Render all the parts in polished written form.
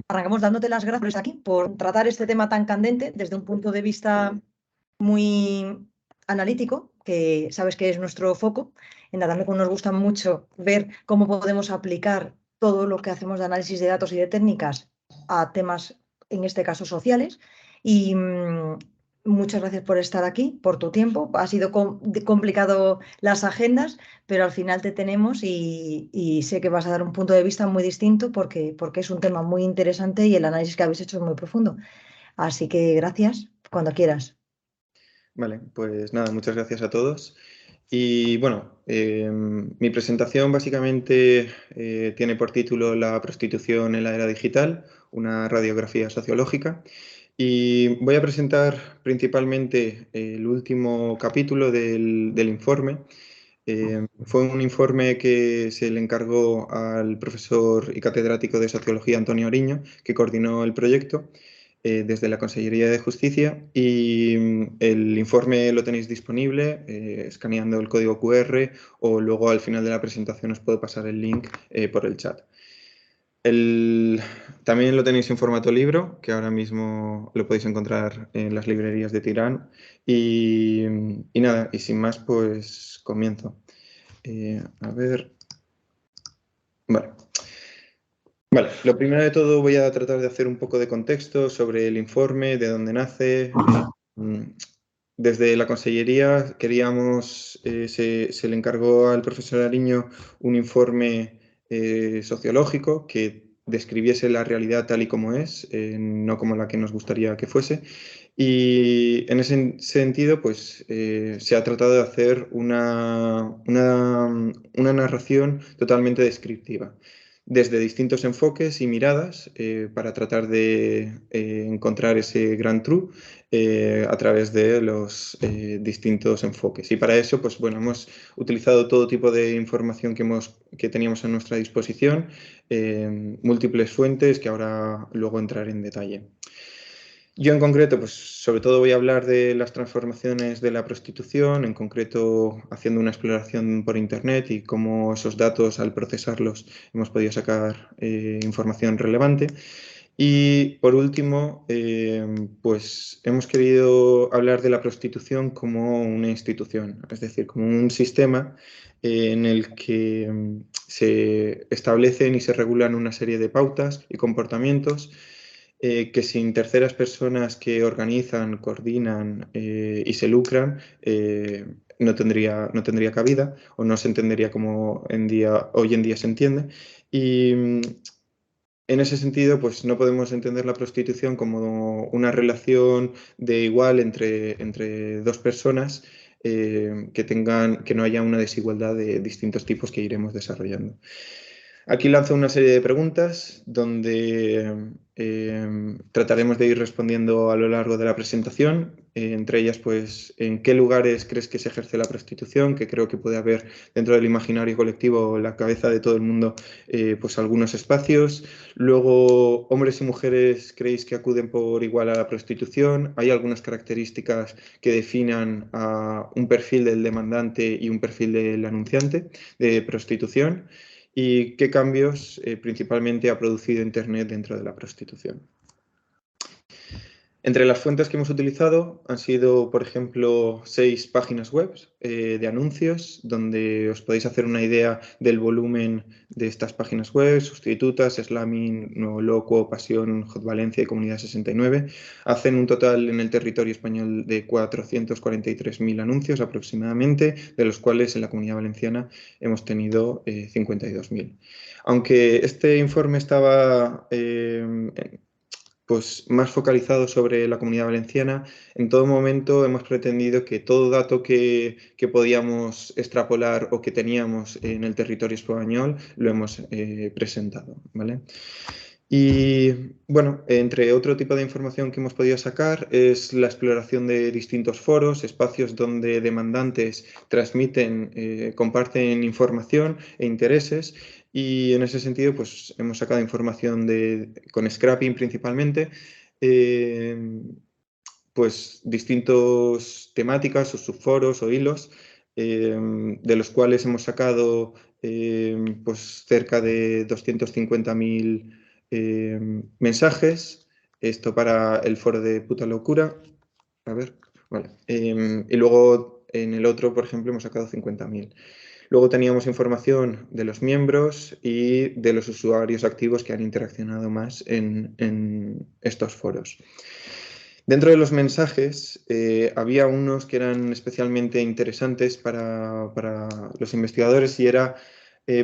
Arrancamos dándote las gracias aquí por tratar este tema tan candente desde un punto de vista muy analítico, que sabes que es nuestro foco. En Datamecum nos gusta mucho ver cómo podemos aplicar todo lo que hacemos de análisis de datos y de técnicas a temas, en este caso, sociales. Y muchas gracias por estar aquí, por tu tiempo. Ha sido complicado las agendas, pero al final te tenemos y sé que vas a dar un punto de vista muy distinto porque es un tema muy interesante y el análisis que habéis hecho es muy profundo. Así que gracias, cuando quieras. Vale, pues nada, muchas gracias a todos. Y bueno, mi presentación básicamente tiene por título La prostitución en la era digital, una radiografía sociológica. Y voy a presentar principalmente el último capítulo del informe. Fue un informe que se le encargó al profesor y catedrático de Sociología Antonio Oriño, que coordinó el proyecto desde la Consellería de Justicia, y el informe lo tenéis disponible escaneando el código QR, o luego al final de la presentación os puedo pasar el link por el chat. También lo tenéis en formato libro, que ahora mismo lo podéis encontrar en las librerías de Tirán. Y nada, y sin más, pues comienzo. A ver. Vale. Vale, lo primero de todo voy a tratar de hacer un poco de contexto sobre el informe, de dónde nace. Desde la Consellería queríamos, se le encargó al profesor Ariño un informe sociológico que describiese la realidad tal y como es, no como la que nos gustaría que fuese. Y en ese sentido, pues se ha tratado de hacer una narración totalmente descriptiva, desde distintos enfoques y miradas, para tratar de encontrar ese gran true a través de los distintos enfoques. Y para eso, pues bueno, hemos utilizado todo tipo de información que teníamos a nuestra disposición, múltiples fuentes que ahora luego entraré en detalle. Yo en concreto, pues sobre todo voy a hablar de las transformaciones de la prostitución, en concreto haciendo una exploración por Internet y cómo esos datos, al procesarlos, hemos podido sacar información relevante. Y por último, pues hemos querido hablar de la prostitución como una institución, es decir, como un sistema en el que se establecen y se regulan una serie de pautas y comportamientos que sin terceras personas que organizan, coordinan y se lucran, no tendría cabida o no se entendería como hoy en día se entiende. Y en ese sentido, pues no podemos entender la prostitución como una relación de igual entre dos personas, que no haya una desigualdad de distintos tipos que iremos desarrollando. Aquí lanzo una serie de preguntas donde trataremos de ir respondiendo a lo largo de la presentación. Entre ellas, pues, ¿en qué lugares crees que se ejerce la prostitución? Que creo que puede haber dentro del imaginario colectivo, la cabeza de todo el mundo, pues algunos espacios. Luego, ¿hombres y mujeres creéis que acuden por igual a la prostitución? ¿Hay algunas características que definan a un perfil del demandante y un perfil del anunciante de prostitución? ¿Y qué cambios principalmente ha producido Internet dentro de la prostitución? Entre las fuentes que hemos utilizado han sido, por ejemplo, 6 páginas web de anuncios, donde os podéis hacer una idea del volumen de estas páginas web: Sustitutas, Slamming, Nuevo Loco, Pasión, Hot Valencia y Comunidad 69. Hacen un total en el territorio español de 443.000 anuncios aproximadamente, de los cuales en la Comunidad Valenciana hemos tenido 52.000. Aunque este informe estaba pues más focalizado sobre la Comunidad Valenciana, en todo momento hemos pretendido que todo dato que podíamos extrapolar o que teníamos en el territorio español lo hemos presentado, ¿vale? Y bueno, entre otro tipo de información que hemos podido sacar es la exploración de distintos foros, espacios donde demandantes transmiten, comparten información e intereses. Y en ese sentido, pues hemos sacado información con scrapping principalmente, pues distintos temáticas o subforos o hilos, de los cuales hemos sacado pues cerca de 250.000 mensajes, esto para el foro de Puta Locura. A ver, vale. Y luego en el otro, por ejemplo, hemos sacado 50.000. Luego teníamos información de los miembros y de los usuarios activos que han interaccionado más en estos foros. Dentro de los mensajes había unos que eran especialmente interesantes para los investigadores y era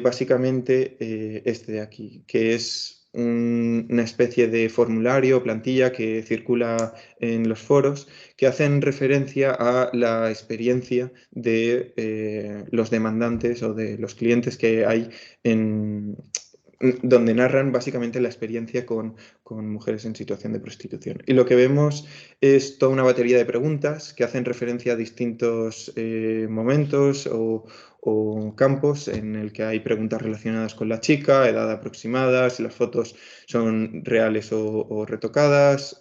básicamente este de aquí, que es una especie de formulario o plantilla que circula en los foros que hacen referencia a la experiencia de los demandantes o de los clientes que hay donde narran básicamente la experiencia con mujeres en situación de prostitución. Y lo que vemos es toda una batería de preguntas que hacen referencia a distintos momentos o campos en el que hay preguntas relacionadas con la chica, edad aproximada, si las fotos son reales o retocadas,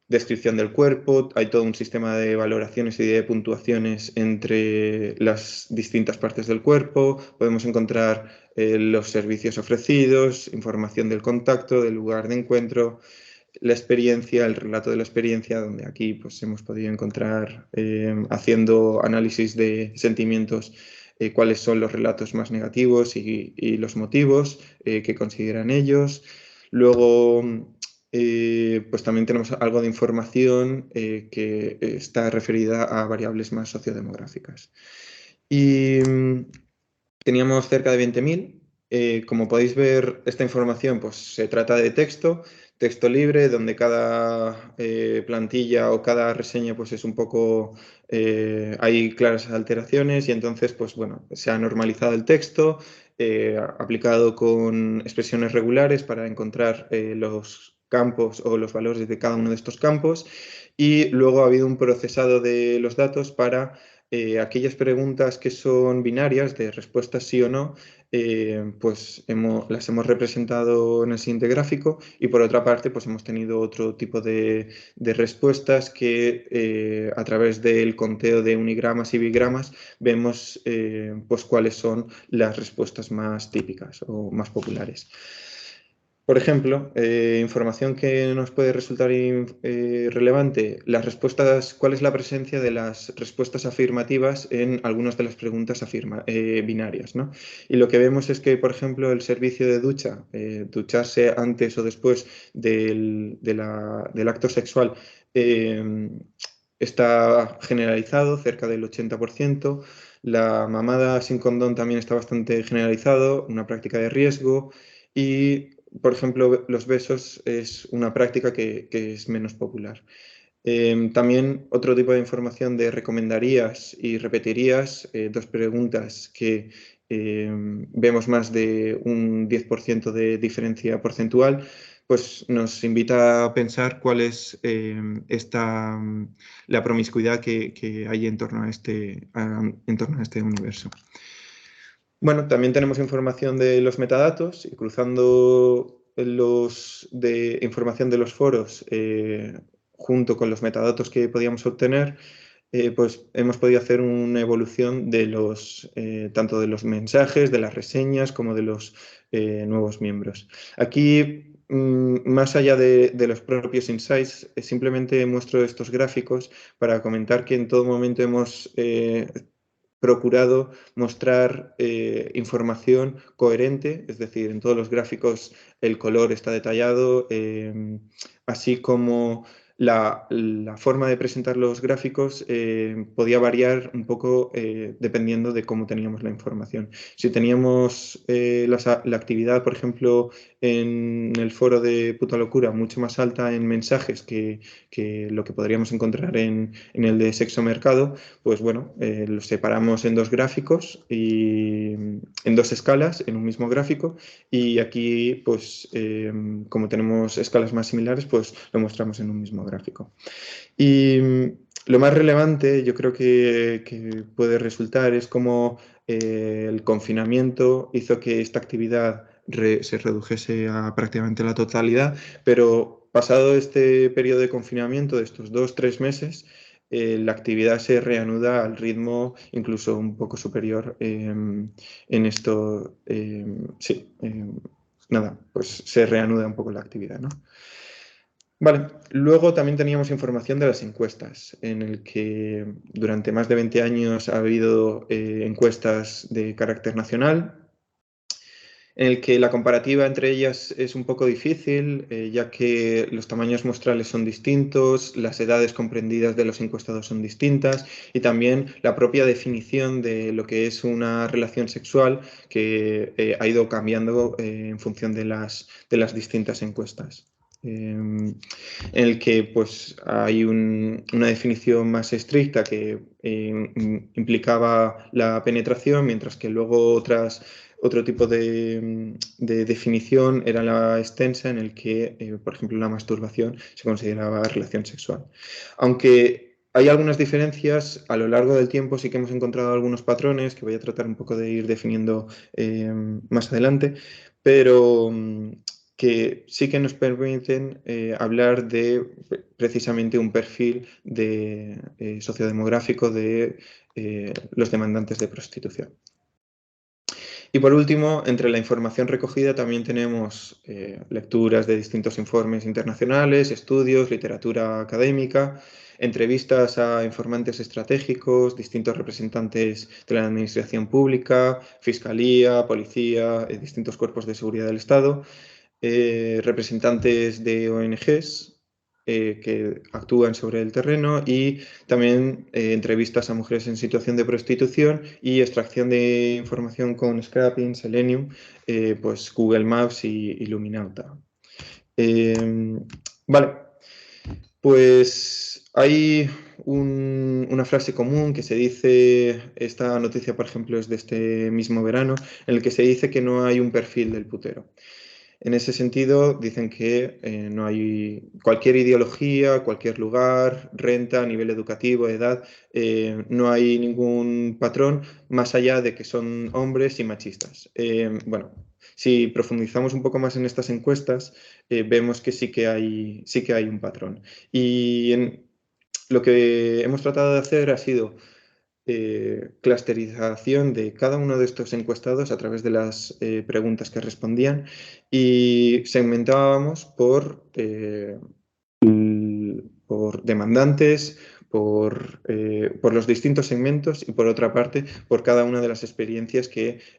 descripción del cuerpo, hay todo un sistema de valoraciones y de puntuaciones entre las distintas partes del cuerpo, podemos encontrar los servicios ofrecidos, información del contacto, del lugar de encuentro, la experiencia, el relato de la experiencia, donde aquí pues, hemos podido encontrar, haciendo análisis de sentimientos, cuáles son los relatos más negativos y los motivos que consideran ellos. Luego, pues también tenemos algo de información que está referida a variables más sociodemográficas. Y teníamos cerca de 20.000. Como podéis ver, esta información pues, se trata de texto libre, donde cada plantilla o cada reseña pues, es un poco, hay claras alteraciones y entonces pues, bueno, se ha normalizado el texto, aplicado con expresiones regulares para encontrar los campos o los valores de cada uno de estos campos y luego ha habido un procesado de los datos para aquellas preguntas que son binarias, de respuestas sí o no, pues las hemos representado en el siguiente gráfico y por otra parte pues hemos tenido otro tipo de respuestas que a través del conteo de unigramas y bigramas vemos pues cuáles son las respuestas más típicas o más populares. Por ejemplo, información que nos puede resultar relevante, las respuestas, ¿cuál es la presencia de las respuestas afirmativas en algunas de las preguntas binarias, ¿no? Y lo que vemos es que, por ejemplo, el servicio de ducha, ducharse antes o después del acto sexual, está generalizado, cerca del 80%. La mamada sin condón también está bastante generalizado, una práctica de riesgo. Y por ejemplo, los besos es una práctica que es menos popular. También otro tipo de información de recomendarías y repetirías, dos preguntas que vemos más de un 10% de diferencia porcentual, pues nos invita a pensar cuál es la promiscuidad que hay en torno a este universo. Bueno, también tenemos información de los metadatos y cruzando información de los foros junto con los metadatos que podíamos obtener, pues hemos podido hacer una evolución de tanto de los mensajes, de las reseñas, como de los nuevos miembros. Aquí, más allá de los propios insights, simplemente muestro estos gráficos para comentar que en todo momento hemos procurado mostrar información coherente, es decir, en todos los gráficos el color está detallado, así como la forma de presentar los gráficos podía variar un poco dependiendo de cómo teníamos la información. Si teníamos la actividad, por ejemplo, en el foro de Puta Locura mucho más alta en mensajes que lo que podríamos encontrar en el de Sexo Mercado, pues bueno, los separamos en dos gráficos y en dos escalas en un mismo gráfico y aquí pues como tenemos escalas más similares pues lo mostramos en un mismo gráfico. Y lo más relevante yo creo que puede resultar es cómo el confinamiento hizo que esta actividad se redujese a prácticamente la totalidad, pero pasado este periodo de confinamiento de estos 2-3 meses, la actividad se reanuda al ritmo incluso un poco superior en esto, sí, nada, pues se reanuda un poco la actividad, ¿no? Vale, luego también teníamos información de las encuestas, en el que durante más de 20 años ha habido encuestas de carácter nacional, en el que la comparativa entre ellas es un poco difícil, ya que los tamaños muestrales son distintos, las edades comprendidas de los encuestados son distintas y también la propia definición de lo que es una relación sexual que ha ido cambiando en función de las distintas encuestas. En el que pues, hay una definición más estricta que implicaba la penetración, mientras que luego otro tipo de definición era la extensa, en el que, por ejemplo, la masturbación se consideraba relación sexual. Aunque hay algunas diferencias, a lo largo del tiempo sí que hemos encontrado algunos patrones que voy a tratar un poco de ir definiendo más adelante, pero que sí que nos permiten hablar de precisamente un perfil sociodemográfico de los demandantes de prostitución. Y por último, entre la información recogida también tenemos lecturas de distintos informes internacionales, estudios, literatura académica, entrevistas a informantes estratégicos, distintos representantes de la administración pública, fiscalía, policía, distintos cuerpos de seguridad del Estado, representantes de ONGs que actúan sobre el terreno y también entrevistas a mujeres en situación de prostitución y extracción de información con Scrapping, Selenium, pues Google Maps y Luminauta. Vale, pues hay una frase común que se dice, esta noticia por ejemplo es de este mismo verano, en el que se dice que no hay un perfil del putero. En ese sentido, dicen que no hay cualquier ideología, cualquier lugar, renta, nivel educativo, edad, no hay ningún patrón más allá de que son hombres y machistas. Bueno, si profundizamos un poco más en estas encuestas, vemos que sí que hay un patrón. Y lo que hemos tratado de hacer ha sido clusterización de cada uno de estos encuestados a través de las preguntas que respondían y segmentábamos por demandantes, por los distintos segmentos y por otra parte por cada una de las experiencias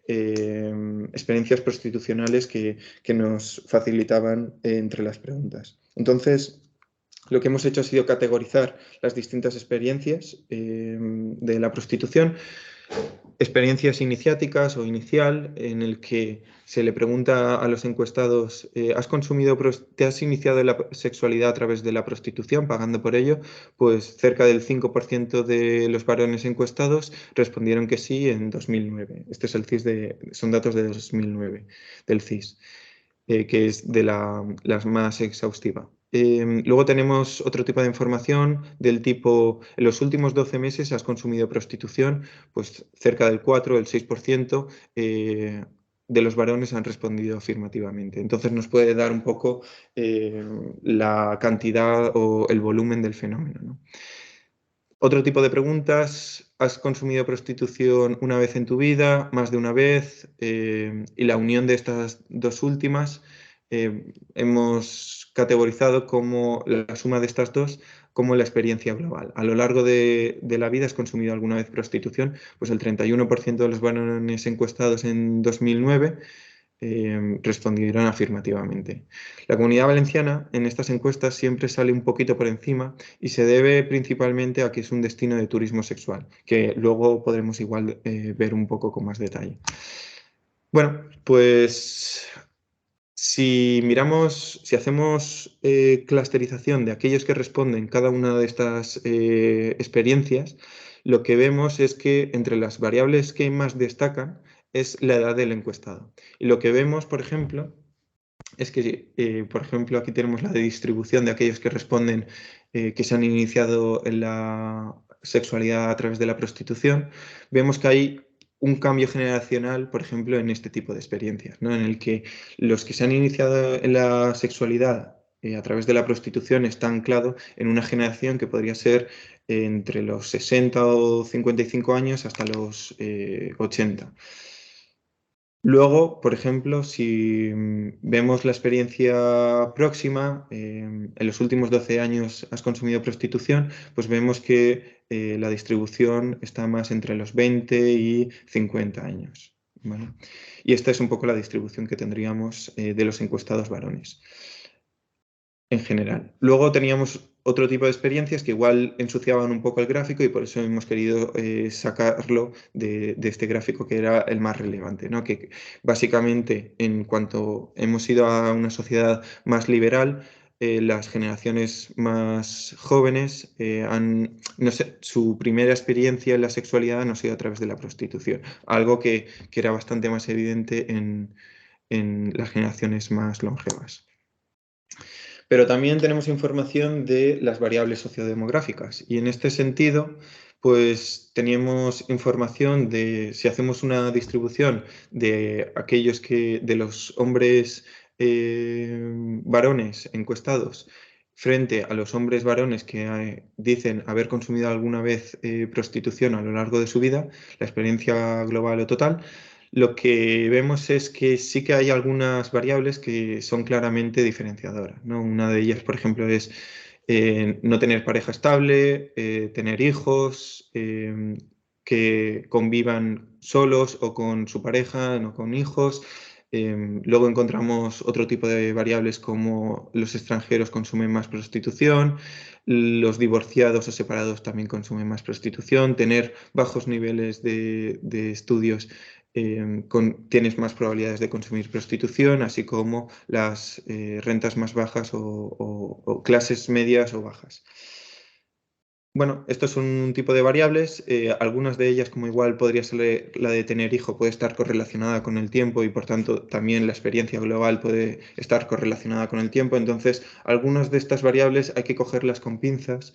experiencias prostitucionales que nos facilitaban entre las preguntas. Entonces, lo que hemos hecho ha sido categorizar las distintas experiencias de la prostitución, experiencias iniciáticas o inicial, en el que se le pregunta a los encuestados, ¿te has iniciado en la sexualidad a través de la prostitución, pagando por ello? Pues cerca del 5% de los varones encuestados respondieron que sí en 2009. Este es el CIS son datos de 2009 del CIS. Que es de las más exhaustiva. Luego tenemos otro tipo de información del tipo, en los últimos 12 meses has consumido prostitución, pues cerca del 4, el 6% de los varones han respondido afirmativamente. Entonces nos puede dar un poco la cantidad o el volumen del fenómeno, ¿no? Otro tipo de preguntas, ¿has consumido prostitución una vez en tu vida, más de una vez? Y la unión de estas dos últimas hemos categorizado como la suma de estas dos como la experiencia global. A lo largo de la vida has consumido alguna vez prostitución, pues el 31% de los varones encuestados en 2009 respondieron afirmativamente. La Comunidad Valenciana en estas encuestas siempre sale un poquito por encima y se debe principalmente a que es un destino de turismo sexual, que luego podremos igual ver un poco con más detalle. Bueno, pues si hacemos clusterización de aquellos que responden cada una de estas experiencias, lo que vemos es que entre las variables que más destacan es la edad del encuestado. Y lo que vemos, por ejemplo, es que, por ejemplo, aquí tenemos la distribución de aquellos que responden que se han iniciado en la sexualidad a través de la prostitución. Vemos que hay un cambio generacional, por ejemplo, en este tipo de experiencias, ¿no? En el que los que se han iniciado en la sexualidad a través de la prostitución está anclado en una generación que podría ser entre los 60 o 55 años hasta los 80. Luego, por ejemplo, si vemos la experiencia próxima, en los últimos 12 años has consumido prostitución, pues vemos que la distribución está más entre los 20 y 50 años. ¿Vale? Y esta es un poco la distribución que tendríamos de los encuestados varones en general. Luego teníamos otro tipo de experiencias que igual ensuciaban un poco el gráfico y por eso hemos querido sacarlo de este gráfico que era el más relevante, ¿no? Que básicamente en cuanto hemos ido a una sociedad más liberal, las generaciones más jóvenes no sé, su primera experiencia en la sexualidad no ha sido a través de la prostitución, algo que era bastante más evidente en las generaciones más longevas. Pero también tenemos información de las variables sociodemográficas y en este sentido, pues teníamos información de si hacemos una distribución de de los hombres varones encuestados frente a los hombres varones que dicen haber consumido alguna vez prostitución a lo largo de su vida, la experiencia global o total, lo que vemos es que sí que hay algunas variables que son claramente diferenciadoras, ¿no? Una de ellas, por ejemplo, es no tener pareja estable, tener hijos, que convivan solos o con su pareja, no con hijos. Luego encontramos otro tipo de variables como los extranjeros consumen más prostitución, los divorciados o separados también consumen más prostitución, tener bajos niveles de estudios tienes más probabilidades de consumir prostitución, así como las rentas más bajas o clases medias o bajas. Bueno, estos son un tipo de variables. Algunas de ellas, como igual podría ser la de tener hijo, puede estar correlacionada con el tiempo y por tanto también la experiencia global puede estar correlacionada con el tiempo. Entonces, algunas de estas variables hay que cogerlas con pinzas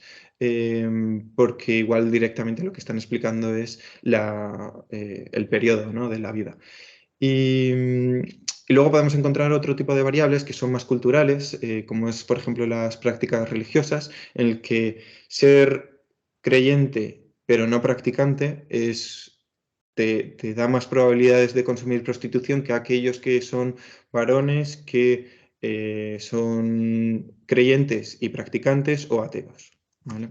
porque igual directamente lo que están explicando es el periodo, ¿no?, de la vida. Y luego podemos encontrar otro tipo de variables que son más culturales, como es, por ejemplo, las prácticas religiosas, en el que ser creyente pero no practicante te da más probabilidades de consumir prostitución que aquellos que son varones que son creyentes y practicantes o ateos. ¿Vale?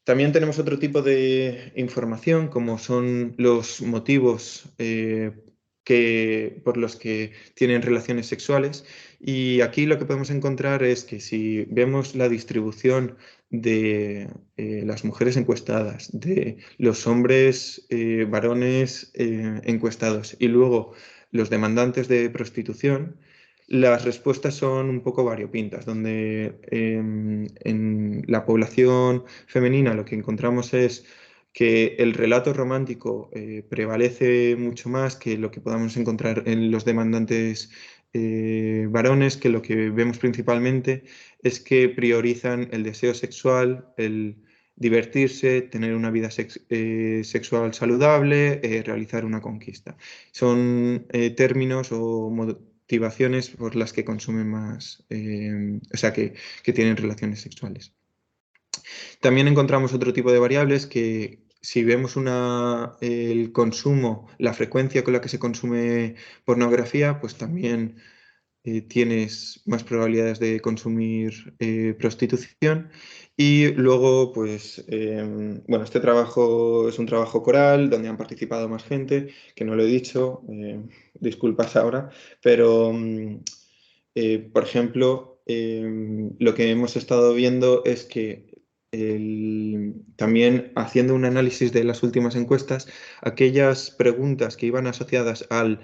También tenemos otro tipo de información, como son los motivos por los que tienen relaciones sexuales. Y aquí lo que podemos encontrar es que si vemos la distribución de las mujeres encuestadas, de los hombres varones encuestados y luego los demandantes de prostitución, las respuestas son un poco variopintas, donde en la población femenina lo que encontramos es que el relato romántico prevalece mucho más que lo que podamos encontrar en los demandantes varones, que lo que vemos principalmente es que priorizan el deseo sexual, el divertirse, tener una vida sexual saludable, realizar una conquista. Son términos o motivaciones por las que consumen más, o sea, que tienen relaciones sexuales. También encontramos otro tipo de variables que si vemos el consumo, la frecuencia con la que se consume pornografía, pues también tienes más probabilidades de consumir prostitución. Y luego, pues, bueno, este trabajo es un trabajo coral donde han participado más gente, que no lo he dicho, disculpas ahora, pero, por ejemplo, lo que hemos estado viendo es que también haciendo un análisis de las últimas encuestas, aquellas preguntas que iban asociadas al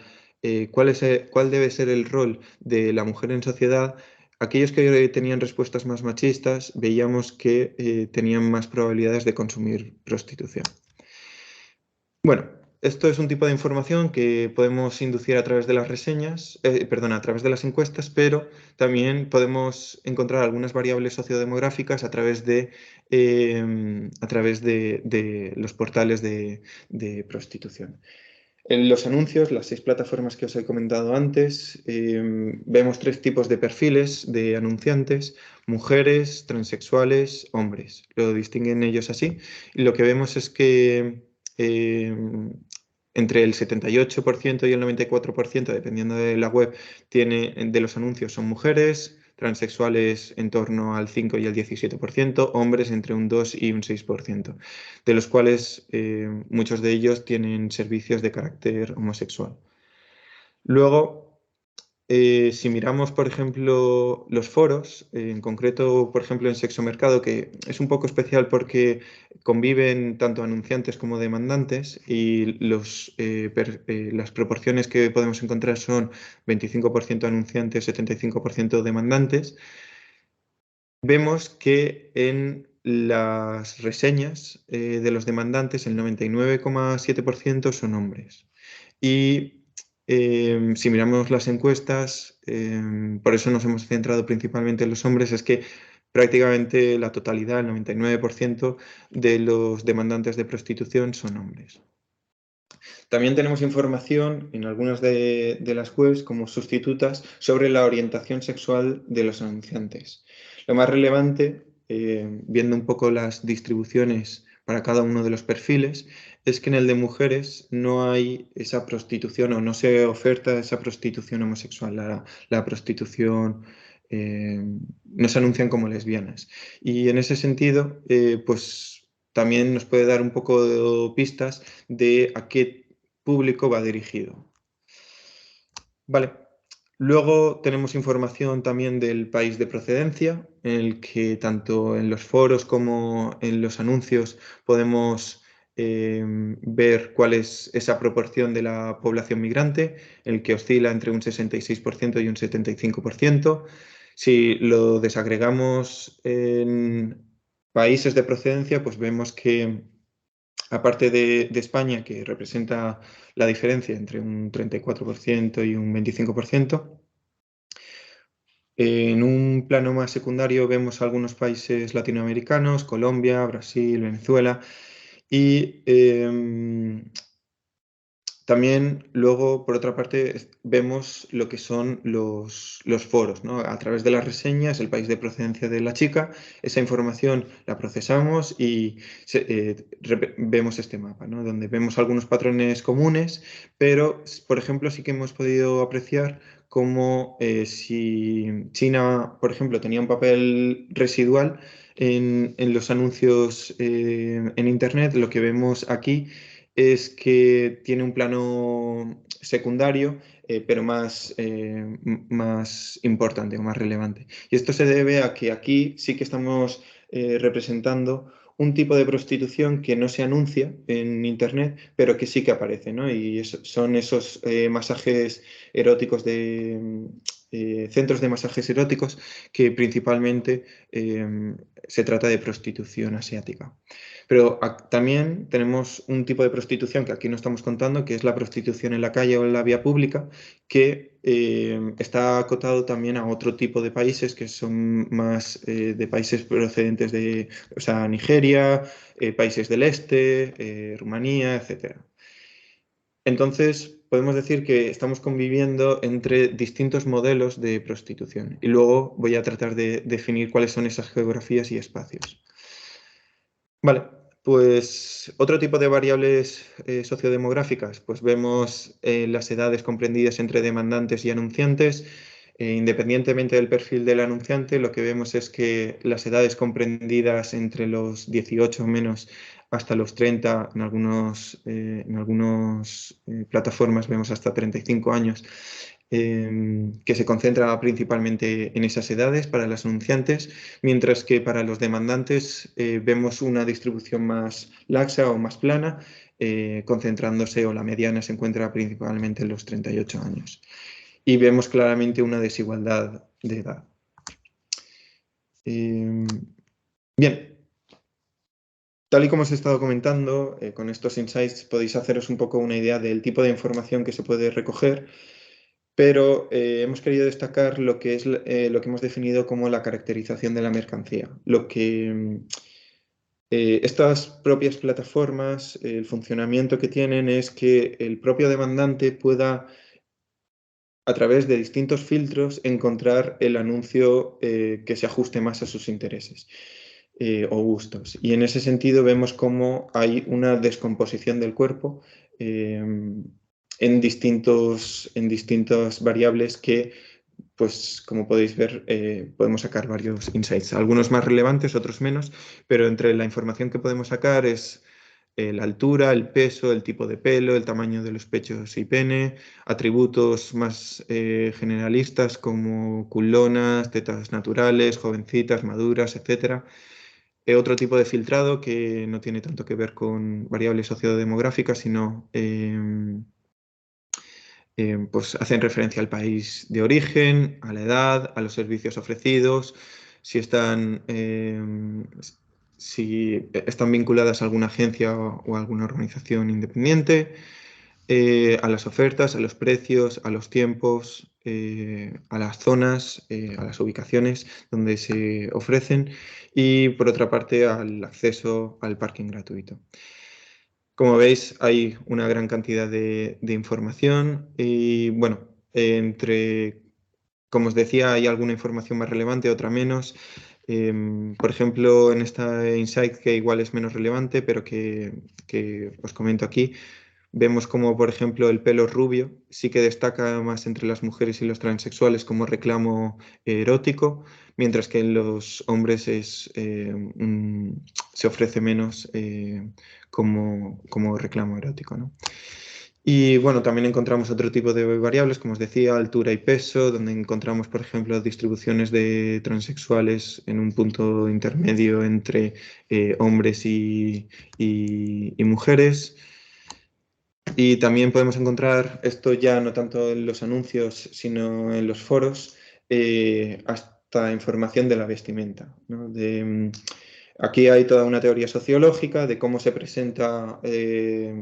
cuál debe ser el rol de la mujer en sociedad, aquellos que tenían respuestas más machistas veíamos que tenían más probabilidades de consumir prostitución. Bueno, esto es un tipo de información que podemos inducir a través de las reseñas, perdón, a través de las encuestas, pero también podemos encontrar algunas variables sociodemográficas a través de los portales de prostitución. En los anuncios, las 6 plataformas que os he comentado antes, vemos 3 tipos de perfiles de anunciantes: mujeres, transexuales, hombres. Lo distinguen ellos así. Y lo que vemos es que entre el 78% y el 94%, dependiendo de la web, de los anuncios son mujeres, transexuales en torno al 5 y el 17%, hombres entre un 2 y un 6%, de los cuales muchos de ellos tienen servicios de carácter homosexual. Luego, si miramos, por ejemplo, los foros, en concreto, por ejemplo, en Sexo Mercado, que es un poco especial porque conviven tanto anunciantes como demandantes y las proporciones que podemos encontrar son 25% anunciantes, 75% demandantes, vemos que en las reseñas de los demandantes el 99,7% son hombres. Y si miramos las encuestas, por eso nos hemos centrado principalmente en los hombres, es que prácticamente la totalidad, el 99% de los demandantes de prostitución son hombres. También tenemos información en algunas de las webs como sustitutas sobre la orientación sexual de los anunciantes. Lo más relevante, viendo un poco las distribuciones para cada uno de los perfiles, es que en el de mujeres no hay esa prostitución o no se oferta esa prostitución homosexual, la prostitución, no se anuncian como lesbianas. Y en ese sentido, pues también nos puede dar un poco de pistas de a qué público va dirigido. Vale. Luego tenemos información también del país de procedencia, en el que tanto en los foros como en los anuncios podemos ver cuál es esa proporción de la población migrante, el que oscila entre un 66% y un 75%. Si lo desagregamos en países de procedencia, pues vemos que aparte de España, que representa la diferencia entre un 34% y un 25%, en un plano más secundario vemos algunos países latinoamericanos, Colombia, Brasil, Venezuela, y también luego, por otra parte, vemos lo que son los foros, ¿no? A través de las reseñas, el país de procedencia de la chica, esa información la procesamos y vemos este mapa, ¿no? Donde vemos algunos patrones comunes, pero, por ejemplo, sí que hemos podido apreciar cómo si China, por ejemplo, tenía un papel residual en los anuncios en Internet, lo que vemos aquí es que tiene un plano secundario, pero más importante o más relevante. Y esto se debe a que aquí sí que estamos representando un tipo de prostitución que no se anuncia en Internet, pero que sí que aparece, ¿no? Y son esos masajes eróticos centros de masajes eróticos que principalmente se trata de prostitución asiática. Pero también tenemos un tipo de prostitución que aquí no estamos contando, que es la prostitución en la calle o en la vía pública, que está acotado también a otro tipo de países que son más de países procedentes de, o sea, Nigeria, países del este, Rumanía, etc. Entonces, podemos decir que estamos conviviendo entre distintos modelos de prostitución. Y luego voy a tratar de definir cuáles son esas geografías y espacios. Vale, pues otro tipo de variables sociodemográficas, pues vemos las edades comprendidas entre demandantes y anunciantes. Independientemente del perfil del anunciante, lo que vemos es que las edades comprendidas entre los 18 menos hasta los 30, en algunas plataformas vemos hasta 35 años, que se concentra principalmente en esas edades para los anunciantes, mientras que para los demandantes vemos una distribución más laxa o más plana, concentrándose o la mediana se encuentra principalmente en los 38 años. Y vemos claramente una desigualdad de edad. Bien, tal y como os he estado comentando, con estos insights podéis haceros un poco una idea del tipo de información que se puede recoger, pero hemos querido destacar lo que es lo que hemos definido como la caracterización de la mercancía. Lo que estas propias plataformas, el funcionamiento que tienen es que el propio demandante pueda, a través de distintos filtros, encontrar el anuncio que se ajuste más a sus intereses o gustos. Y en ese sentido vemos cómo hay una descomposición del cuerpo en distintas variables que, pues como podéis ver, podemos sacar varios insights, algunos más relevantes, otros menos, pero entre la información que podemos sacar es la altura, el peso, el tipo de pelo, el tamaño de los pechos y pene, atributos más generalistas como culonas, tetas naturales, jovencitas, maduras, etc. Otro tipo de filtrado que no tiene tanto que ver con variables sociodemográficas, sino pues hacen referencia al país de origen, a la edad, a los servicios ofrecidos, si están, si están vinculadas a alguna agencia o a alguna organización independiente, a las ofertas, a los precios, a los tiempos, a las zonas, a las ubicaciones donde se ofrecen y, por otra parte, al acceso al parking gratuito. Como veis, hay una gran cantidad de información y, bueno, como os decía, hay alguna información más relevante, otra menos. Por ejemplo, en esta insight que igual es menos relevante, pero que os comento aquí, vemos como, por ejemplo, el pelo rubio sí que destaca más entre las mujeres y los transexuales como reclamo erótico, mientras que en los hombres se ofrece menos como reclamo erótico, ¿no? Y bueno, también encontramos otro tipo de variables, como os decía, altura y peso, donde encontramos, por ejemplo, distribuciones de transexuales en un punto intermedio entre hombres y mujeres. Y también podemos encontrar, esto ya no tanto en los anuncios, sino en los foros, hasta información de la vestimenta, ¿no? Aquí hay toda una teoría sociológica de cómo se presenta,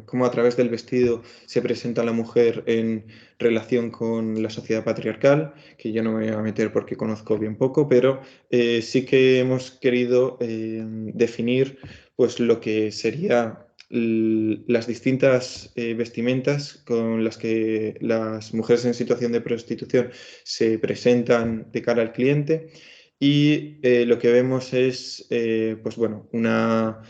cómo a través del vestido se presenta la mujer en relación con la sociedad patriarcal, que yo no me voy a meter porque conozco bien poco, pero sí que hemos querido definir pues, lo que sería las distintas vestimentas con las que las mujeres en situación de prostitución se presentan de cara al cliente y lo que vemos es pues bueno, una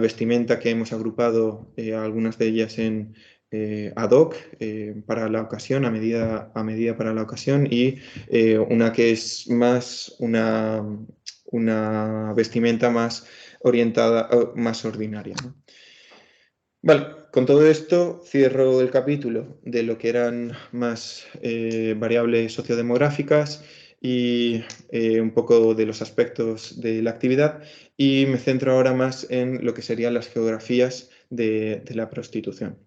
vestimenta que hemos agrupado algunas de ellas en ad hoc para la ocasión, a medida para la ocasión y una que es más una vestimenta más orientada, más ordinaria, ¿no? Vale, con todo esto cierro el capítulo de lo que eran más variables sociodemográficas y un poco de los aspectos de la actividad y me centro ahora más en lo que serían las geografías de la prostitución.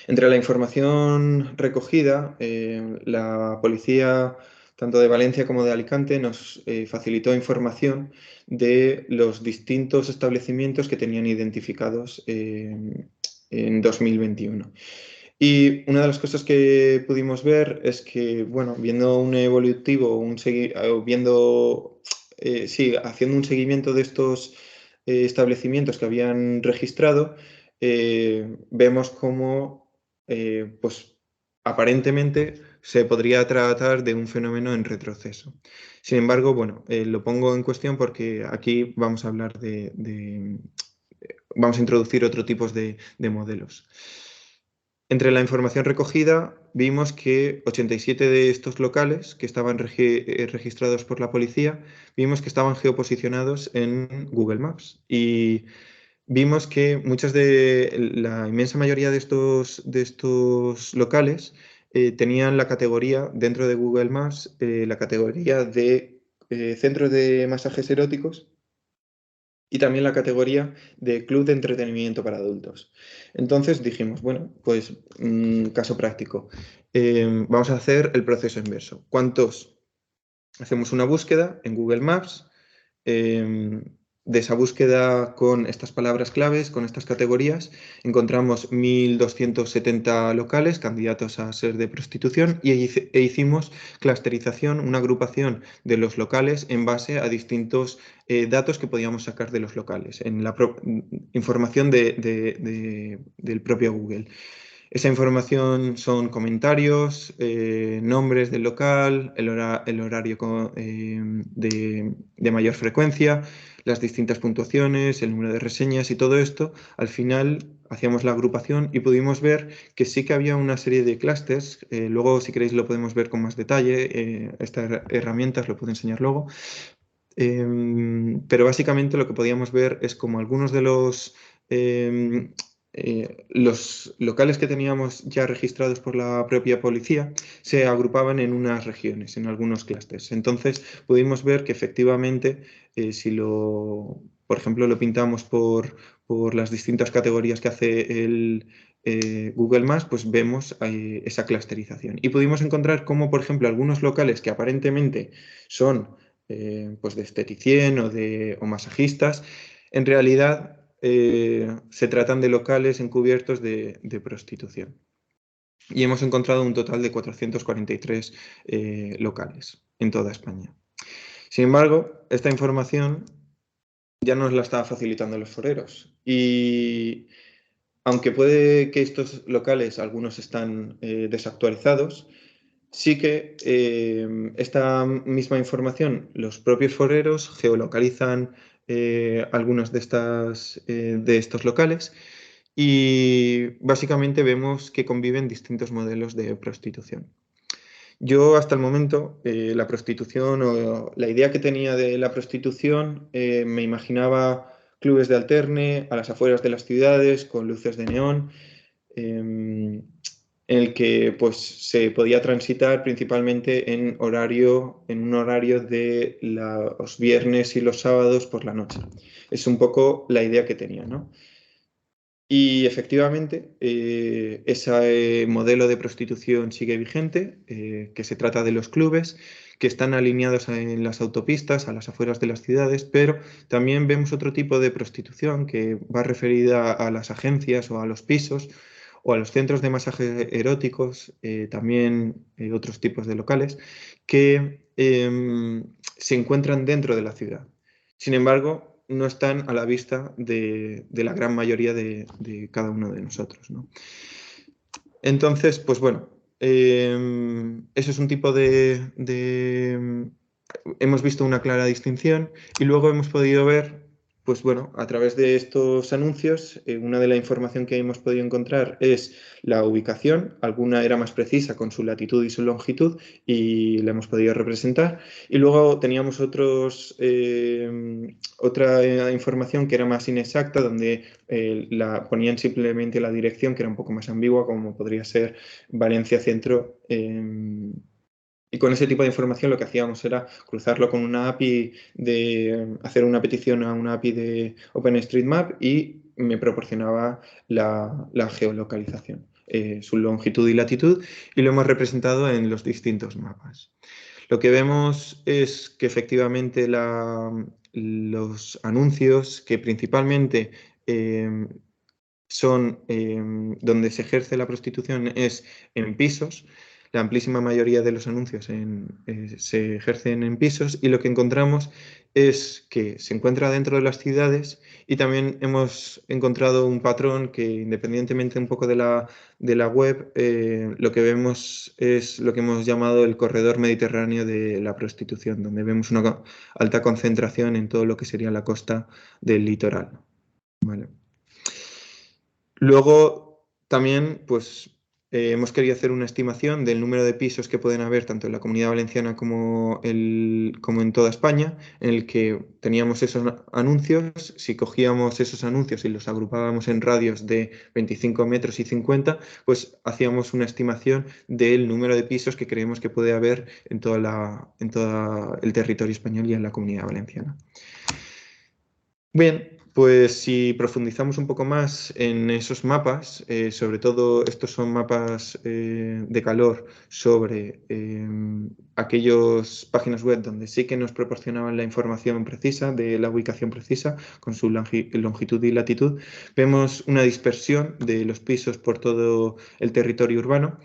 Entre la información recogida, la policía tanto de Valencia como de Alicante nos facilitó información de los distintos establecimientos que tenían identificados en 2021. Y una de las cosas que pudimos ver es que, bueno, viendo un evolutivo, haciendo un seguimiento de estos establecimientos que habían registrado, vemos cómo, pues, aparentemente se podría tratar de un fenómeno en retroceso. Sin embargo, bueno, lo pongo en cuestión porque aquí vamos a hablar vamos a introducir otro tipo de modelos. Entre la información recogida vimos que 87 de estos locales que estaban registrados por la policía, vimos que estaban geoposicionados en Google Maps y vimos que la inmensa mayoría de estos locales tenían la categoría dentro de Google Maps, la categoría de centro de masajes eróticos y también la categoría de club de entretenimiento para adultos. Entonces dijimos, bueno, pues caso práctico, vamos a hacer el proceso inverso. Hacemos una búsqueda en Google Maps, de esa búsqueda con estas palabras claves, con estas categorías, encontramos 1.270 locales candidatos a ser de prostitución e hicimos clusterización, una agrupación de los locales en base a distintos datos que podíamos sacar de los locales, en la información del propio Google. Esa información son comentarios, nombres del local, el horario de mayor frecuencia, las distintas puntuaciones, el número de reseñas y todo esto. Al final hacíamos la agrupación y pudimos ver que sí que había una serie de clústeres. Luego, si queréis, lo podemos ver con más detalle. Esta herramienta os lo puedo enseñar luego. Pero básicamente lo que podíamos ver es como algunos de los locales que teníamos ya registrados por la propia policía se agrupaban en unas regiones, en algunos clústeres. Entonces pudimos ver que efectivamente, por ejemplo, lo pintamos por las distintas categorías que hace el Google Maps, pues vemos esa clusterización. Y pudimos encontrar cómo, por ejemplo, algunos locales que aparentemente son pues de esteticien o masajistas, en realidad se tratan de locales encubiertos de prostitución. Y hemos encontrado un total de 443 locales en toda España. Sin embargo, esta información ya nos la estaba facilitando los foreros. Y aunque puede que estos locales, algunos están desactualizados, sí que esta misma información, los propios foreros geolocalizan algunos de estos locales y básicamente vemos que conviven distintos modelos de prostitución. Yo hasta el momento, la prostitución o la idea que tenía de la prostitución, me imaginaba clubes de alterne a las afueras de las ciudades con luces de neón, en el que pues, se podía transitar principalmente en un horario de los viernes y los sábados por la noche. Es un poco la idea que tenía, ¿no? Y efectivamente, ese modelo de prostitución sigue vigente, que se trata de los clubes que están alineados en las autopistas, a las afueras de las ciudades, pero también vemos otro tipo de prostitución que va referida a las agencias o a los pisos o a los centros de masaje eróticos, también otros tipos de locales, que se encuentran dentro de la ciudad. Sin embargo, no están a la vista de la gran mayoría de cada uno de nosotros, ¿no? Entonces, pues bueno, eso es un tipo hemos visto una clara distinción y luego hemos podido ver, pues bueno, a través de estos anuncios, una de la información que hemos podido encontrar es la ubicación, alguna era más precisa con su latitud y su longitud y la hemos podido representar. Y luego teníamos otra información que era más inexacta, donde ponían simplemente la dirección, que era un poco más ambigua, como podría ser Valencia Centro. Y con ese tipo de información lo que hacíamos era cruzarlo con una API hacer una petición a una API de OpenStreetMap y me proporcionaba la geolocalización, su longitud y latitud, y lo hemos representado en los distintos mapas. Lo que vemos es que efectivamente los anuncios que principalmente son donde se ejerce la prostitución es en pisos. La amplísima mayoría de los anuncios se ejercen en pisos y lo que encontramos es que se encuentra dentro de las ciudades y también hemos encontrado un patrón que independientemente un poco de la web, lo que vemos es lo que hemos llamado el corredor mediterráneo de la prostitución, donde vemos una alta concentración en todo lo que sería la costa del litoral. ¿Vale? Luego, también, pues, hemos querido hacer una estimación del número de pisos que pueden haber tanto en la Comunidad Valenciana como en toda España, en el que teníamos esos anuncios. Si cogíamos esos anuncios y los agrupábamos en radios de 25 metros y 50, pues hacíamos una estimación del número de pisos que creemos que puede haber en todo el territorio español y en la Comunidad Valenciana. Bien, pues si profundizamos un poco más en esos mapas, sobre todo estos son mapas de calor sobre aquellas páginas web donde sí que nos proporcionaban la información precisa de la ubicación precisa con su longitud y latitud, vemos una dispersión de los pisos por todo el territorio urbano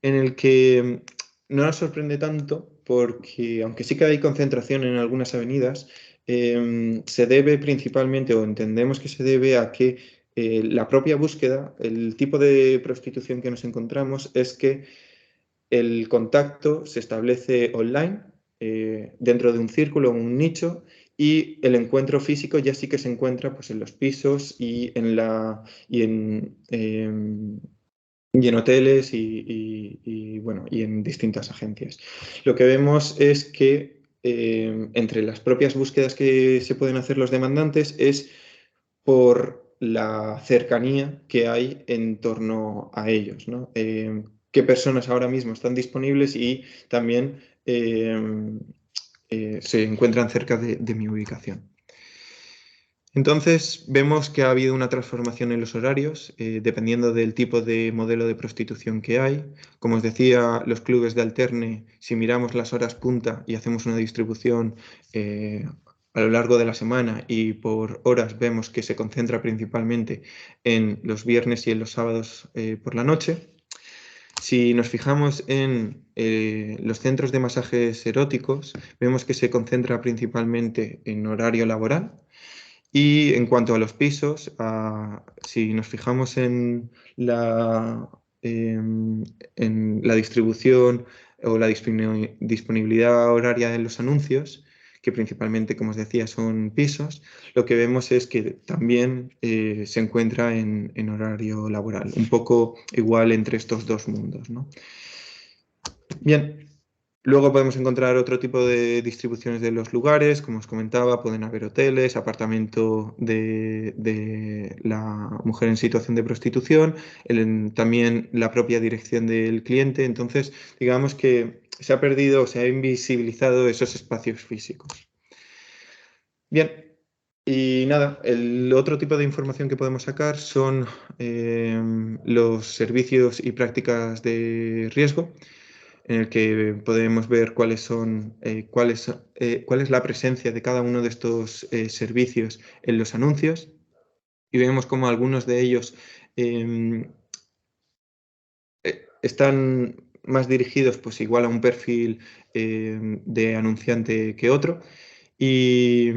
en el que no nos sorprende tanto porque aunque sí que hay concentración en algunas avenidas, se debe principalmente, o entendemos que se debe a que la propia búsqueda, el tipo de prostitución que nos encontramos es que el contacto se establece online, dentro de un círculo, un nicho, y el encuentro físico ya sí que se encuentra pues, en los pisos y en hoteles bueno, y en distintas agencias. Lo que vemos es que entre las propias búsquedas que se pueden hacer los demandantes es por la cercanía que hay en torno a ellos, ¿no? Qué personas ahora mismo están disponibles y también se encuentran cerca de mi ubicación. Entonces, vemos que ha habido una transformación en los horarios, dependiendo del tipo de modelo de prostitución que hay. Como os decía, los clubes de alterne, si miramos las horas punta y hacemos una distribución a lo largo de la semana y por horas, vemos que se concentra principalmente en los viernes y en los sábados por la noche. Si nos fijamos en los centros de masajes eróticos, vemos que se concentra principalmente en horario laboral. Y en cuanto a los pisos, si nos fijamos en la distribución o la disponibilidad horaria de los anuncios, que principalmente, como os decía, son pisos, lo que vemos es que también se encuentra en horario laboral, un poco igual entre estos dos mundos, ¿no? Bien. Luego podemos encontrar otro tipo de distribuciones de los lugares, como os comentaba, pueden haber hoteles, apartamento de la mujer en situación de prostitución, también la propia dirección del cliente. Entonces, digamos que se ha perdido, se ha invisibilizado esos espacios físicos. Bien, y nada, el otro tipo de información que podemos sacar son los servicios y prácticas de riesgo, en el que podemos ver cuál es la presencia de cada uno de estos servicios en los anuncios, y vemos como algunos de ellos están más dirigidos pues igual a un perfil de anunciante que otro. Y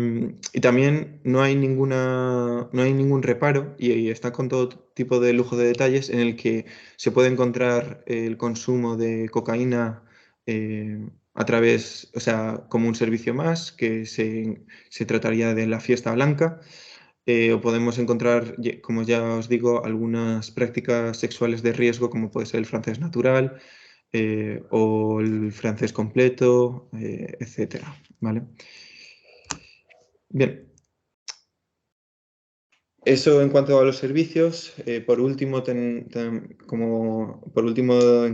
también no hay ningún reparo y está con todo tipo de lujo de detalles, en el que se puede encontrar el consumo de cocaína a través, o sea, como un servicio más, que se trataría de la fiesta blanca. O podemos encontrar, como ya os digo, algunas prácticas sexuales de riesgo, como puede ser el francés natural o el francés completo, etcétera, ¿vale? Bien, eso en cuanto a los servicios. Por último, en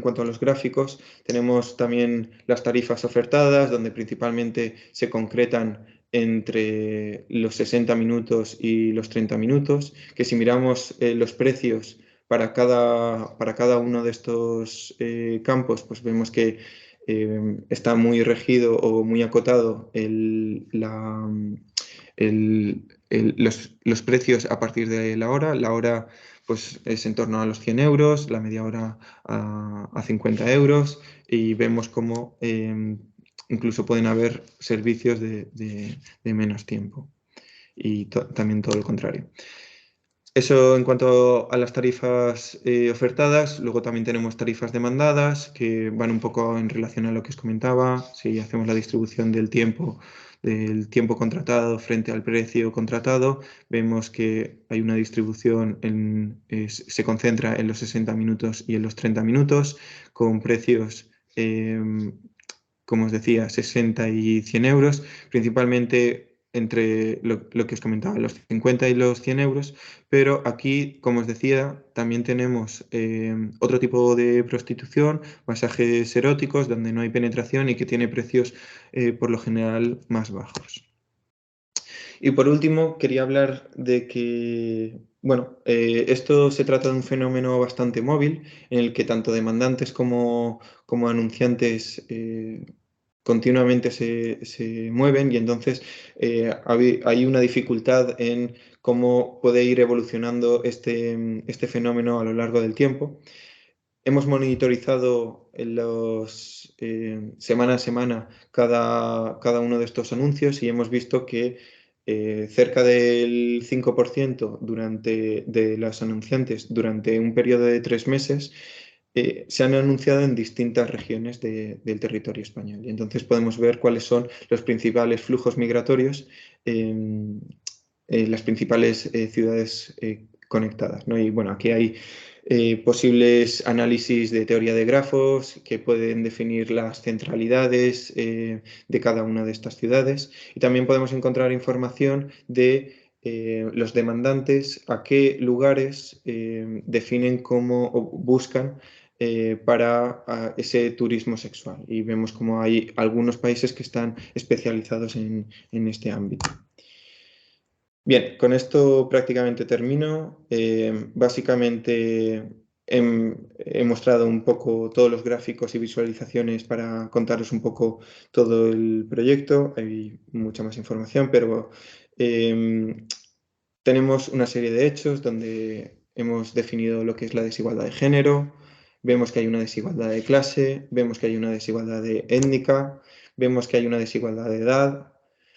cuanto a los gráficos, tenemos también las tarifas ofertadas, donde principalmente se concretan entre los 60 minutos y los 30 minutos, que si miramos los precios para cada uno de estos campos, pues vemos que está muy regido o muy acotado los precios a partir de la hora. La hora pues, es en torno a los 100 euros, la media hora a 50 euros, y vemos cómo incluso pueden haber servicios de menos tiempo, y también todo lo contrario. Eso en cuanto a las tarifas ofertadas. Luego también tenemos tarifas demandadas, que van un poco en relación a lo que os comentaba. Si hacemos la distribución del tiempo contratado frente al precio contratado, vemos que hay una distribución, se concentra en los 60 minutos y en los 30 minutos, con precios, como os decía, 60 y 100 euros, principalmente entre lo que os comentaba, los 50 y los 100 euros. Pero aquí, como os decía, también tenemos otro tipo de prostitución, masajes eróticos, donde no hay penetración y que tiene precios por lo general más bajos. Y por último, quería hablar de que, bueno, esto se trata de un fenómeno bastante móvil, en el que tanto demandantes como anunciantes continuamente se mueven, y entonces hay una dificultad en cómo puede ir evolucionando este fenómeno a lo largo del tiempo. Hemos monitorizado semana a semana cada uno de estos anuncios, y hemos visto que cerca del 5% de los anunciantes durante un periodo de 3 meses se han anunciado en distintas regiones del territorio español. Y entonces podemos ver cuáles son los principales flujos migratorios en las principales ciudades conectadas, ¿no? Y bueno, aquí hay posibles análisis de teoría de grafos que pueden definir las centralidades de cada una de estas ciudades. Y también podemos encontrar información de los demandantes, a qué lugares definen cómo o buscan para ese turismo sexual. Y vemos como hay algunos países que están especializados en este ámbito. Bien, con esto prácticamente termino. Básicamente he mostrado un poco todos los gráficos y visualizaciones para contaros un poco todo el proyecto. Hay mucha más información, pero tenemos una serie de hechos donde hemos definido lo que es la desigualdad de género, vemos que hay una desigualdad de clase, vemos que hay una desigualdad étnica, vemos que hay una desigualdad de edad,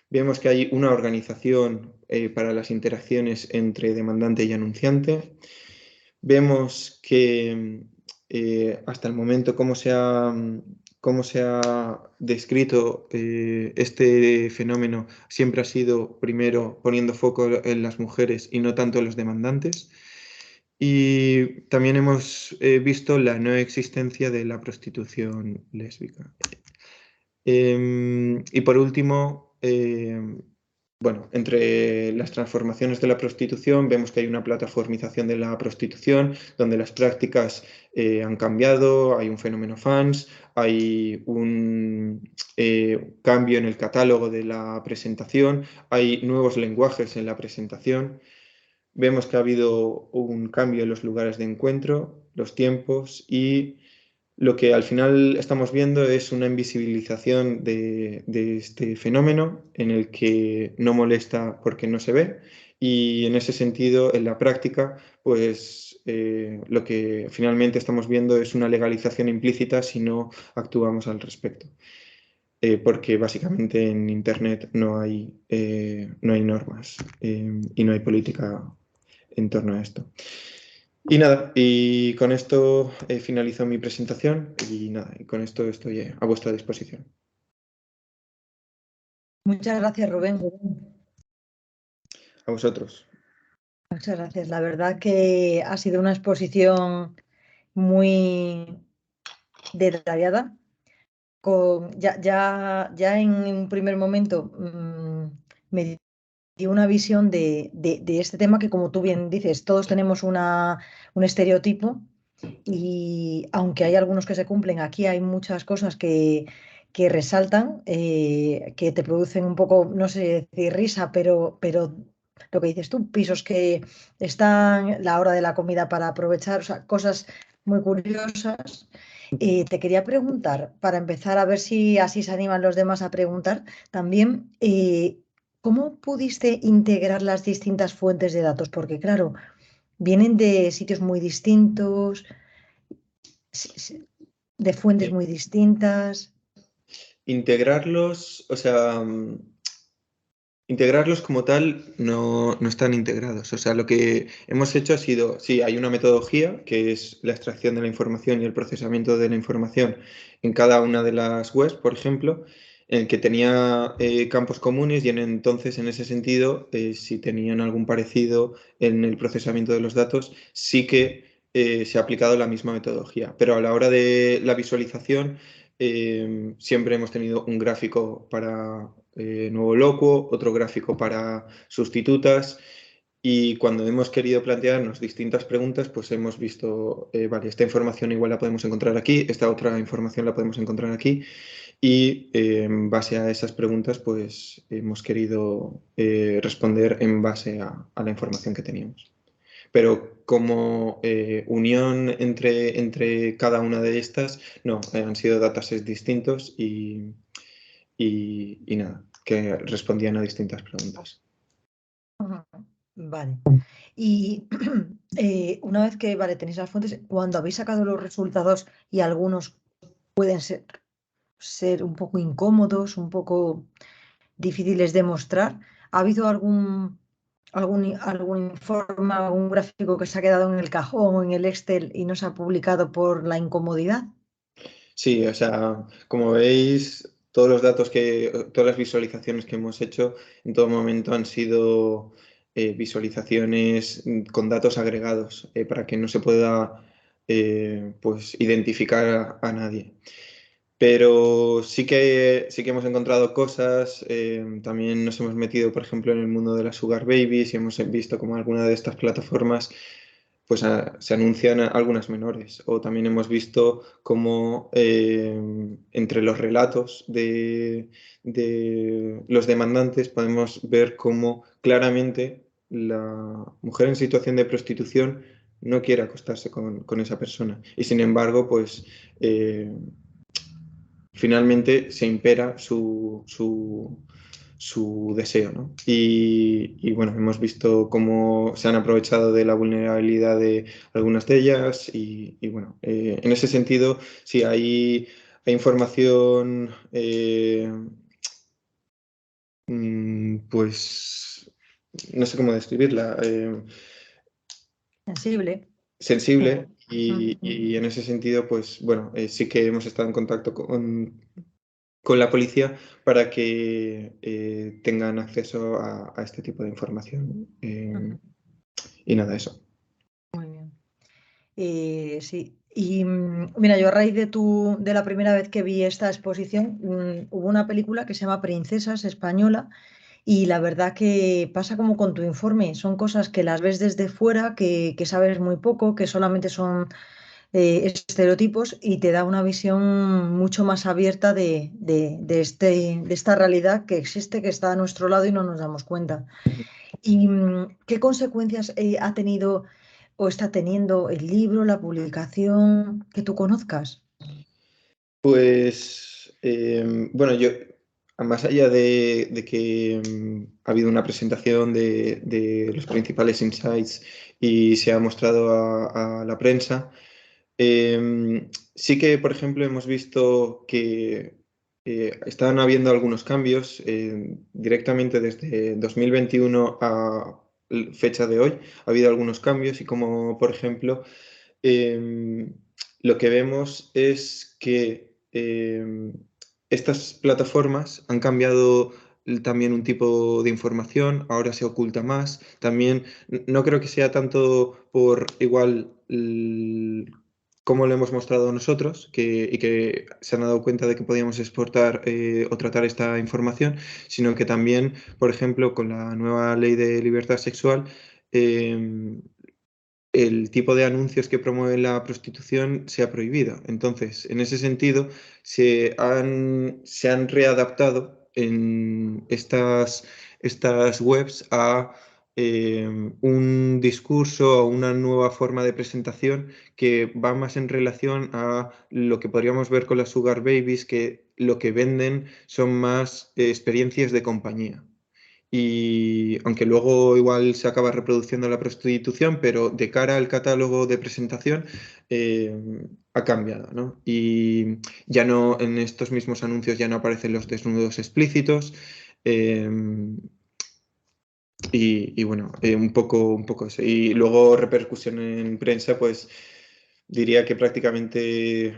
vemos que hay una organización para las interacciones entre demandante y anunciante, vemos que hasta el momento cómo se ha descrito este fenómeno siempre ha sido primero poniendo foco en las mujeres y no tanto en los demandantes. Y también hemos visto la no existencia de la prostitución lésbica. Y por último, bueno, entre las transformaciones de la prostitución vemos que hay una plataformización de la prostitución, donde las prácticas han cambiado, hay un fenómeno fans, hay un cambio en el catálogo de la presentación, hay nuevos lenguajes en la presentación. Vemos que ha habido un cambio en los lugares de encuentro, los tiempos y lo que al final estamos viendo es una invisibilización de este fenómeno en el que no molesta porque no se ve y en ese sentido, en la práctica, pues lo que finalmente estamos viendo es una legalización implícita si no actuamos al respecto. Porque básicamente en Internet no hay normas y no hay política en torno a esto. Y nada, y con esto finalizo mi presentación y nada, y con esto estoy a vuestra disposición. Muchas gracias, Rubén. A vosotros. Muchas gracias. La verdad que ha sido una exposición muy detallada. Ya en un primer momento me dio una visión de este tema que, como tú bien dices, todos tenemos un estereotipo y aunque hay algunos que se cumplen, aquí hay muchas cosas que resaltan, que te producen un poco, no sé decir risa, pero lo que dices tú, pisos que están, la hora de la comida para aprovechar, o sea, cosas muy curiosas. Te quería preguntar, para empezar, a ver si así se animan los demás a preguntar, también, ¿cómo pudiste integrar las distintas fuentes de datos? Porque, claro, vienen de sitios muy distintos, de fuentes Sí. muy distintas. Integrarlos, o sea, integrarlos como tal no están integrados. O sea, lo que hemos hecho ha sido, sí, hay una metodología que es la extracción de la información y el procesamiento de la información en cada una de las webs, por ejemplo, en el que tenía campos comunes y entonces en ese sentido, si tenían algún parecido en el procesamiento de los datos, sí que se ha aplicado la misma metodología. Pero a la hora de la visualización, siempre hemos tenido un gráfico para nuevo locuo, otro gráfico para sustitutas y cuando hemos querido plantearnos distintas preguntas, pues hemos visto, vale, esta información igual la podemos encontrar aquí, esta otra información la podemos encontrar aquí y en base a esas preguntas, pues hemos querido responder en base a la información que teníamos. Pero como unión entre cada una de estas, no, han sido datasets distintos y nada, que respondían a distintas preguntas. Ujú. Vale. Y una vez que, vale, tenéis las fuentes, cuando habéis sacado los resultados y algunos pueden ser un poco incómodos, un poco difíciles de mostrar, ¿Ha habido algún informe, algún gráfico que se ha quedado en el cajón o en el Excel y no se ha publicado por la incomodidad? Sí, o sea, como veis, todos los datos todas las visualizaciones que hemos hecho en todo momento han sido visualizaciones con datos agregados para que no se pueda pues identificar a nadie. Pero sí que hemos encontrado cosas, también nos hemos metido, por ejemplo, en el mundo de las Sugar Babies y hemos visto como alguna de estas plataformas pues se anuncian algunas menores. O también hemos visto cómo entre los relatos de los demandantes podemos ver cómo claramente la mujer en situación de prostitución no quiere acostarse con esa persona. Y sin embargo, pues finalmente se impera su deseo, ¿no? Y bueno, hemos visto cómo se han aprovechado de la vulnerabilidad de algunas de ellas y bueno, en ese sentido, sí, hay información, pues, no sé cómo describirla, Sensible. sensible Mm. y en ese sentido, pues bueno, sí que hemos estado en contacto con la policía para que tengan acceso a este tipo de información. Ujú. Y nada, eso. Muy bien. Sí, y mira, yo a raíz de la primera vez que vi esta exposición, hubo una película que se llama Princesas, española, y la verdad que pasa como con tu informe, son cosas que las ves desde fuera, que sabes muy poco, que solamente son estereotipos y te da una visión mucho más abierta de esta realidad que existe, que está a nuestro lado y no nos damos cuenta. ¿Y qué consecuencias ha tenido o está teniendo el libro, la publicación, que tú conozcas? Pues bueno, yo, más allá de que ha habido una presentación de los principales insights y se ha mostrado a la prensa, sí que, por ejemplo, hemos visto que están habiendo algunos cambios directamente desde 2021 a fecha de hoy. Ha habido algunos cambios y como, por ejemplo, em, lo que vemos es que estas plataformas han cambiado también un tipo de información, ahora se oculta más. También no creo que sea tanto por igual cómo lo hemos mostrado nosotros y que se han dado cuenta de que podíamos exportar o tratar esta información, sino que también, por ejemplo, con la nueva ley de libertad sexual, eh, el tipo de anuncios que promueven la prostitución se ha prohibido. Entonces, en ese sentido, se han readaptado en estas webs a un discurso o una nueva forma de presentación que va más en relación a lo que podríamos ver con las Sugar Babies, que lo que venden son más experiencias de compañía y aunque luego igual se acaba reproduciendo la prostitución, pero de cara al catálogo de presentación ha cambiado, ¿no? Y ya no, en estos mismos anuncios ya no aparecen los desnudos explícitos. eh, y bueno, un poco eso. Y luego repercusión en prensa, pues diría que prácticamente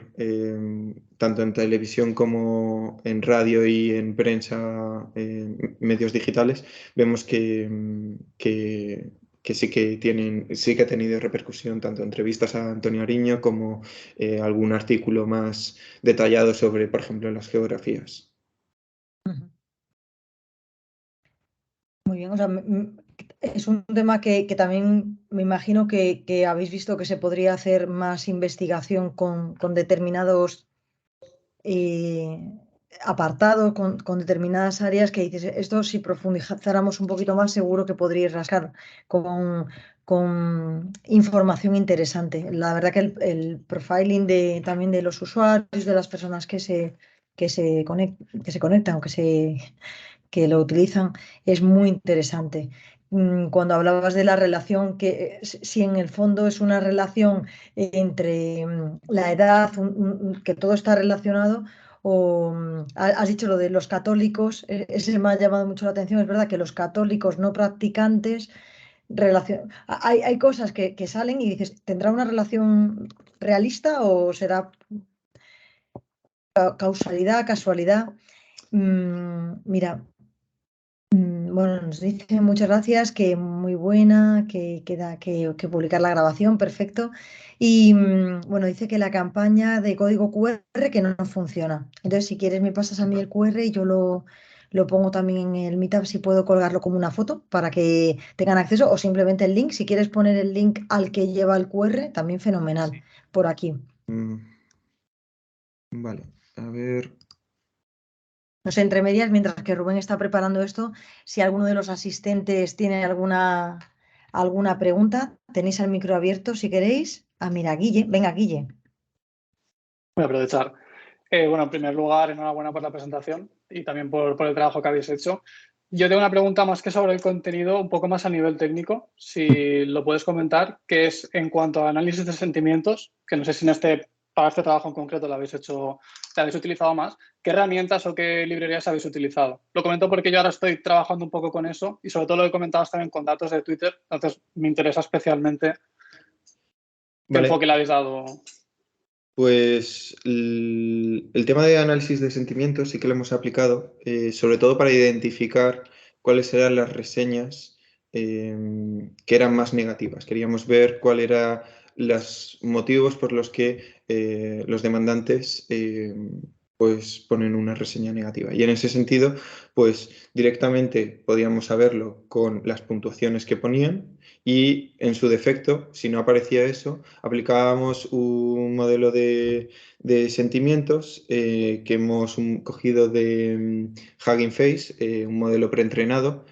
tanto en televisión como en radio y en prensa, medios digitales, vemos que sí que ha tenido repercusión tanto entrevistas a Antonio Ariño como algún artículo más detallado sobre, por ejemplo, las geografías. Ujú. Muy bien, o sea, es un tema que también me imagino que habéis visto que se podría hacer más investigación con determinados eh, apartados, con determinadas áreas que dices, esto si profundizáramos un poquito más, seguro que podríais rascar con información interesante. La verdad que el profiling también de los usuarios, de las personas que se conectan o que lo utilizan, es muy interesante. Cuando hablabas de la relación, que si en el fondo es una relación entre la edad, que todo está relacionado, has dicho lo de los católicos, ese me ha llamado mucho la atención. Es verdad que los católicos no practicantes, hay cosas que salen y dices, ¿tendrá una relación realista o será causalidad, casualidad? Mira, bueno, nos dice muchas gracias, que muy buena, que queda que publicar la grabación, perfecto. Y bueno, dice que la campaña de código QR que no funciona. Entonces, si quieres, me pasas a mí el QR y yo lo pongo también en el Meetup, si puedo colgarlo como una foto para que tengan acceso, o simplemente el link. Si quieres poner el link al que lleva el QR, también fenomenal, por aquí. Vale, a ver. No sé, entre medias, mientras que Rubén está preparando esto, si alguno de los asistentes tiene alguna pregunta, tenéis el micro abierto si queréis. Ah, mira, Guille. Venga, Guille. Voy a aprovechar. Bueno, en primer lugar, enhorabuena por la presentación y también por el trabajo que habéis hecho. Yo tengo una pregunta más que sobre el contenido, un poco más a nivel técnico, si lo puedes comentar, que es en cuanto a análisis de sentimientos, que no sé si para este trabajo en concreto lo habéis utilizado más. ¿Qué herramientas o qué librerías habéis utilizado? Lo comento porque yo ahora estoy trabajando un poco con eso y sobre todo lo he comentado también con datos de Twitter, entonces me interesa especialmente qué enfoque le habéis dado. Pues el tema de análisis de sentimientos sí que lo hemos aplicado, sobre todo para identificar cuáles eran las reseñas que eran más negativas. Queríamos ver cuáles eran los motivos por los que los demandantes pues ponen una reseña negativa. Y en ese sentido, pues directamente podíamos saberlo con las puntuaciones que ponían y en su defecto, si no aparecía eso, aplicábamos un modelo de sentimientos que hemos cogido de Hugging Face, un modelo preentrenado.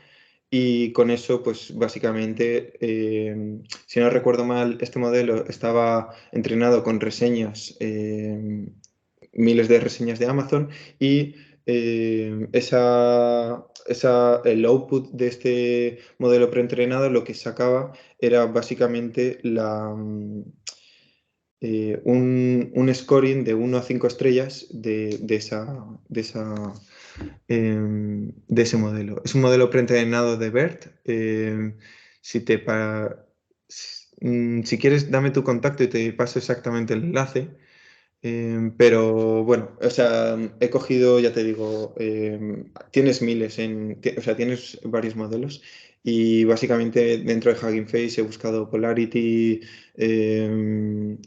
Y con eso, pues básicamente, si no recuerdo mal, este modelo estaba entrenado con reseñas, miles de reseñas de Amazon y el output de este modelo preentrenado lo que sacaba era básicamente un scoring de 1 a 5 estrellas de ese modelo. Es un modelo preentrenado de BERT. Si quieres, dame tu contacto y te paso exactamente el enlace. Pero bueno, o sea, he cogido, ya te digo, tienes miles, o sea, tienes varios modelos y básicamente dentro de Hugging Face he buscado Polarity,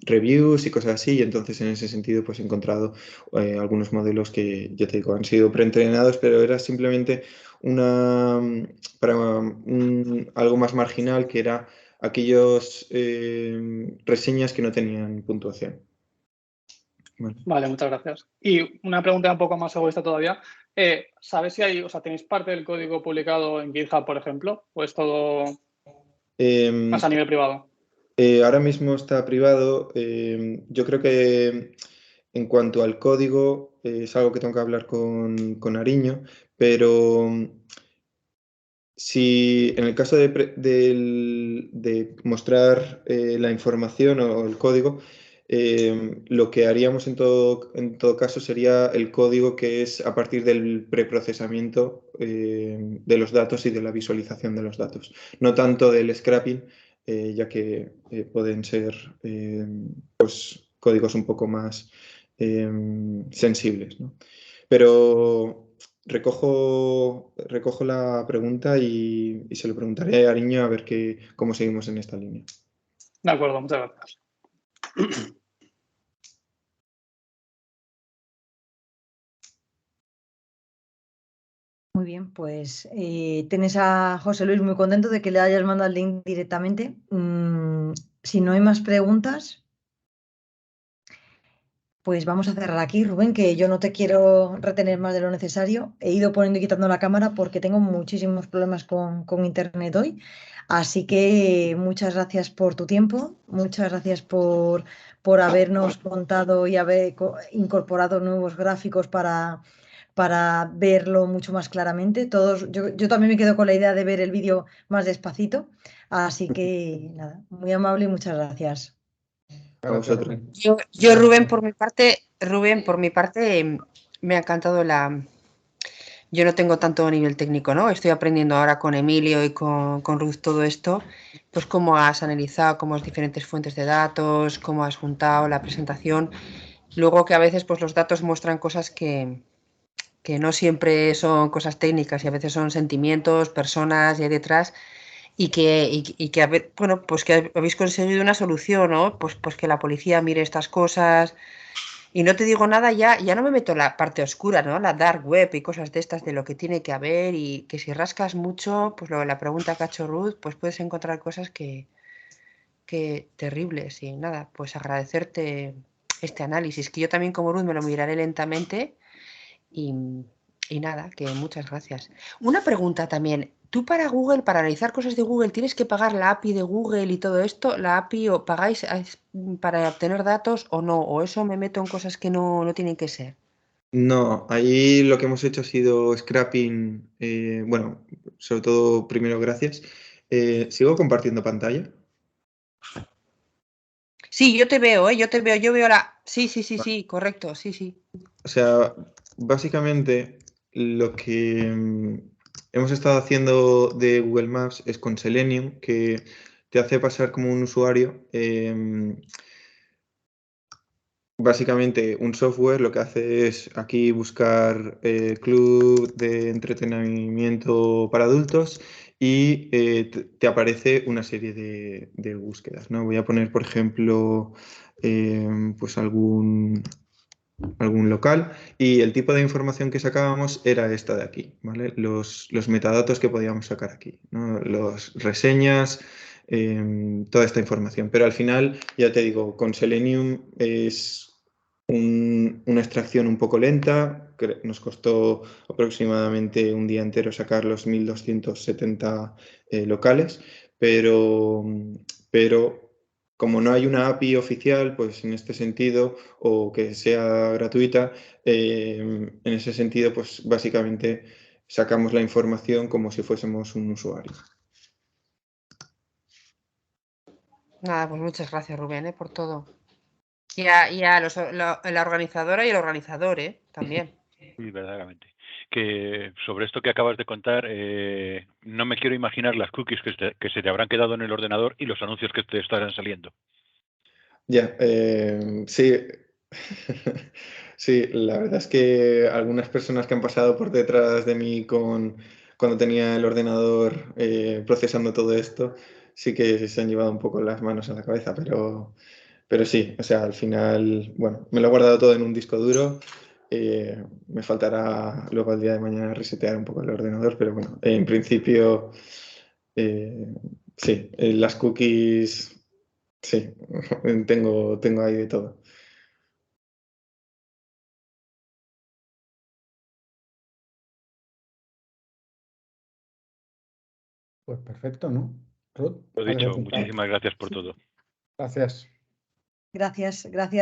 reviews y cosas así, y entonces en ese sentido pues he encontrado algunos modelos que, ya te digo, han sido preentrenados, pero era simplemente algo más marginal, que era aquellos reseñas que no tenían puntuación. Vale, muchas gracias. Y una pregunta un poco más egoísta todavía. ¿Sabes si tenéis parte del código publicado en GitHub, por ejemplo? ¿O es todo más a nivel privado? Ahora mismo está privado. Yo creo que en cuanto al código es algo que tengo que hablar con Ariño, pero si en el caso de mostrar la información o el código, lo que haríamos en todo caso sería el código que es a partir del preprocesamiento de los datos y de la visualización de los datos, no tanto del scrapping, ya que pueden ser pues, códigos un poco más sensibles, ¿no? Pero recojo la pregunta y se lo preguntaré a Ariño a ver cómo seguimos en esta línea. De acuerdo, muchas gracias. Muy bien, pues tienes a José Luis muy contento de que le hayas mandado el link directamente. Si no hay más preguntas, pues vamos a cerrar aquí, Rubén, que yo no te quiero retener más de lo necesario. He ido poniendo y quitando la cámara porque tengo muchísimos problemas con internet hoy. Así que muchas gracias por tu tiempo, muchas gracias por habernos contado y haber incorporado nuevos gráficos para verlo mucho más claramente. Yo también me quedo con la idea de ver el vídeo más despacito. Así que nada, muy amable y muchas gracias. A vosotros. Yo, Rubén, por mi parte, Me ha encantado Yo no tengo tanto nivel técnico, ¿no? Estoy aprendiendo ahora con Emilio y con Ruth todo esto, pues cómo has analizado, cómo has diferentes fuentes de datos, cómo has juntado la presentación. Luego que a veces pues los datos muestran cosas que no siempre son cosas técnicas y a veces son sentimientos, personas y hay detrás y que bueno, pues que habéis conseguido una solución, ¿no? Pues que la policía mire estas cosas. Y no te digo nada, ya no me meto en la parte oscura, ¿no? La dark web y cosas de estas de lo que tiene que haber y que si rascas mucho, pues lo de la pregunta que ha hecho Ruth, pues puedes encontrar cosas que terribles y nada, pues agradecerte este análisis, que yo también como Ruth me lo miraré lentamente y nada, que muchas gracias. Una pregunta también, tú para Google, para analizar cosas de Google, ¿tienes que pagar la API de Google y todo esto? ¿La API o pagáis para obtener datos o no? ¿O eso me meto en cosas que no tienen que ser? No, ahí lo que hemos hecho ha sido scrapping, bueno, sobre todo primero gracias. ¿Sigo compartiendo pantalla? Sí, yo te veo, yo veo la... Sí, correcto, sí. O sea, básicamente lo que hemos estado haciendo de Google Maps es con Selenium, que te hace pasar como un usuario. Básicamente un software lo que hace es aquí buscar club de entretenimiento para adultos y te aparece una serie de búsquedas, ¿no? Voy a poner, por ejemplo, pues algún local y el tipo de información que sacábamos era esta de aquí, ¿vale? Los metadatos que podíamos sacar aquí, ¿no? Las reseñas, toda esta información. Pero al final, ya te digo, con Selenium es una extracción un poco lenta, que nos costó aproximadamente un día entero sacar los 1270 locales, pero como no hay una API oficial, pues en este sentido, o que sea gratuita, en ese sentido, pues básicamente sacamos la información como si fuésemos un usuario. Nada, pues muchas gracias, Rubén, por todo. Y a la organizadora y el organizador, también. Sí, verdaderamente. Que sobre esto que acabas de contar, no me quiero imaginar las cookies que se te habrán quedado en el ordenador y los anuncios que te estarán saliendo. Ya, sí. Sí, la verdad es que algunas personas que han pasado por detrás de mí cuando tenía el ordenador procesando todo esto, sí que se han llevado un poco las manos a la cabeza, pero sí, o sea, al final, bueno, me lo he guardado todo en un disco duro. Me faltará luego el día de mañana resetear un poco el ordenador, pero bueno, en principio, sí, las cookies, sí, tengo ahí de todo. Pues perfecto, ¿no? Ruth, Lo dicho, muchísimas gracias por todo. Gracias. Gracias.